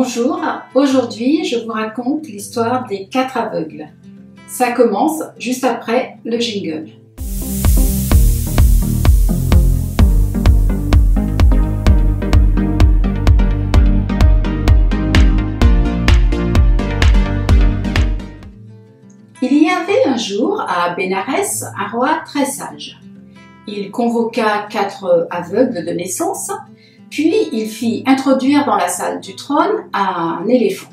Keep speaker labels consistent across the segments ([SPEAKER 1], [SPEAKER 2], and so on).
[SPEAKER 1] Bonjour, aujourd'hui je vous raconte l'histoire des 4 aveugles. Ça commence juste après le jingle. Il y avait un jour à Bénarès un roi très sage. Il convoqua 4 aveugles de naissance, puis il fit introduire dans la salle du trône un éléphant.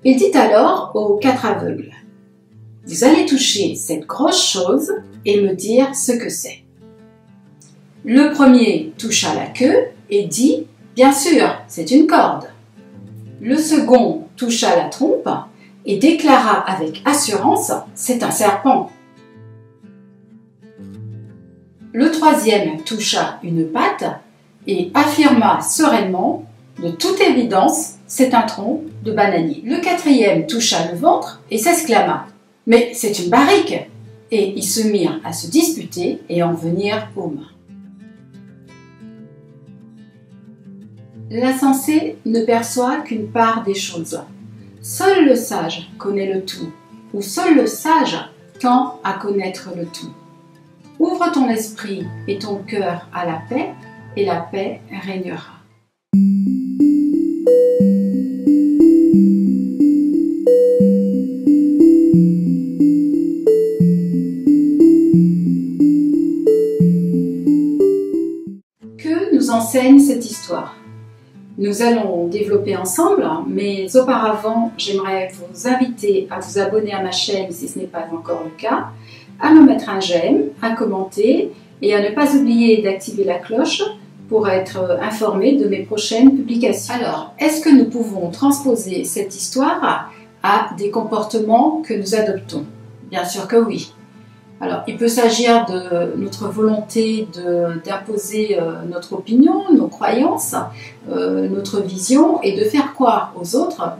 [SPEAKER 1] Il dit alors aux 4 aveugles: « Vous allez toucher cette grosse chose et me dire ce que c'est. » Le premier toucha la queue et dit: « Bien sûr, c'est une corde. » Le second toucha la trompe et déclara avec assurance: « C'est un serpent. » Le troisième toucha une patte et affirma sereinement: « De toute évidence, c'est un tronc de bananier. » Le quatrième toucha le ventre et s'exclama: « Mais c'est une barrique !» Et ils se mirent à se disputer et en venir aux mains. L'insensé ne perçoit qu'une part des choses. Seul le sage connaît le tout, ou seul le sage tend à connaître le tout. Ouvre ton esprit et ton cœur à la paix, et la paix régnera. Que nous enseigne cette histoire? Nous allons développer ensemble, mais auparavant, j'aimerais vous inviter à vous abonner à ma chaîne si ce n'est pas encore le cas, à me mettre un j'aime, à commenter et à ne pas oublier d'activer la cloche pour être informé de mes prochaines publications. Alors, est-ce que nous pouvons transposer cette histoire à des comportements que nous adoptons? Bien sûr que oui. Alors, il peut s'agir de notre volonté d'imposer notre opinion, nos croyances, notre vision et de faire croire aux autres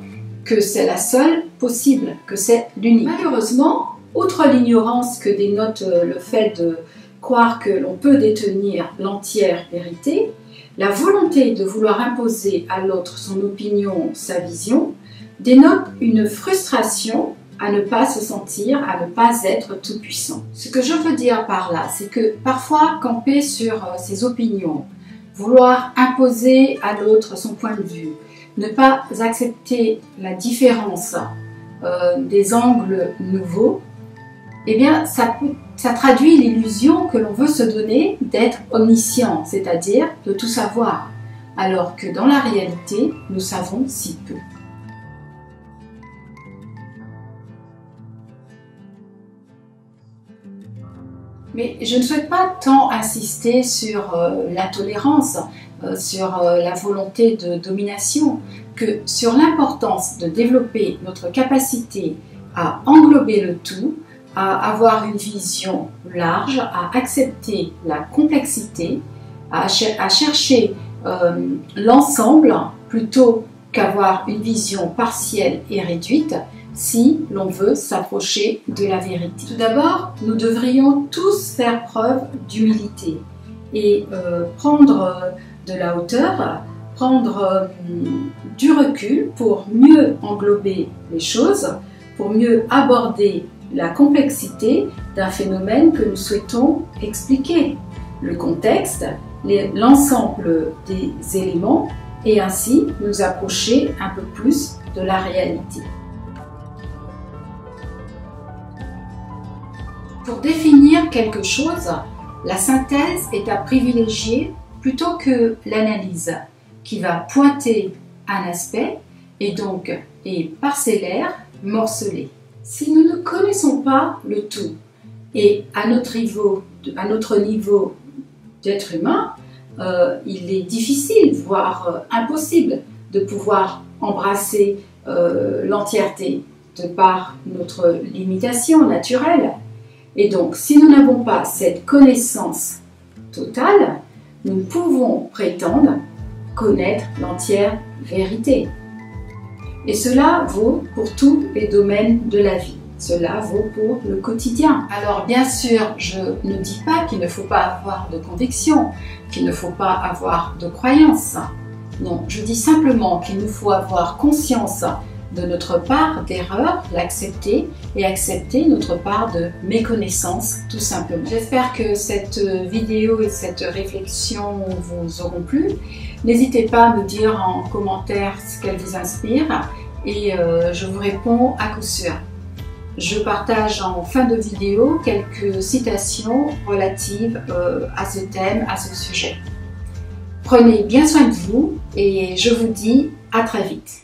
[SPEAKER 1] que c'est la seule possible, que c'est l'unique. Malheureusement, outre l'ignorance que dénote le fait de croire que l'on peut détenir l'entière vérité, la volonté de vouloir imposer à l'autre son opinion, sa vision, dénote une frustration à ne pas se sentir, à ne pas être tout puissant. Ce que je veux dire par là, c'est que parfois camper sur ses opinions, vouloir imposer à l'autre son point de vue, ne pas accepter la différence des angles nouveaux, eh bien ça traduit l'illusion que l'on veut se donner d'être omniscient, c'est-à-dire de tout savoir, alors que dans la réalité, nous savons si peu. Mais je ne souhaite pas tant insister sur l'intolérance, sur la volonté de domination, que sur l'importance de développer notre capacité à englober le tout, à avoir une vision large, à accepter la complexité, à chercher l'ensemble plutôt qu'avoir une vision partielle et réduite, si l'on veut s'approcher de la vérité. Tout d'abord, nous devrions tous faire preuve d'humilité et prendre de la hauteur, prendre du recul pour mieux englober les choses, pour mieux aborder la complexité d'un phénomène que nous souhaitons expliquer, le contexte, l'ensemble des éléments, et ainsi nous approcher un peu plus de la réalité. Pour définir quelque chose, la synthèse est à privilégier plutôt que l'analyse, qui va pointer un aspect et donc est parcellaire, morcelé. Si nous ne connaissons pas le tout, et à notre niveau d'être humain, il est difficile, voire impossible, de pouvoir embrasser l'entièreté de par notre limitation naturelle. Et donc, si nous n'avons pas cette connaissance totale, nous pouvons prétendre connaître l'entière vérité. Et cela vaut pour tous les domaines de la vie. Cela vaut pour le quotidien. Alors bien sûr, je ne dis pas qu'il ne faut pas avoir de conviction, qu'il ne faut pas avoir de croyance. Non, je dis simplement qu'il nous faut avoir conscience de notre part d'erreur, l'accepter et accepter notre part de méconnaissance, tout simplement. J'espère que cette vidéo et cette réflexion vous auront plu. N'hésitez pas à me dire en commentaire ce qu'elle vous inspire et je vous réponds à coup sûr. Je partage en fin de vidéo quelques citations relatives à ce thème, à ce sujet. Prenez bien soin de vous et je vous dis à très vite.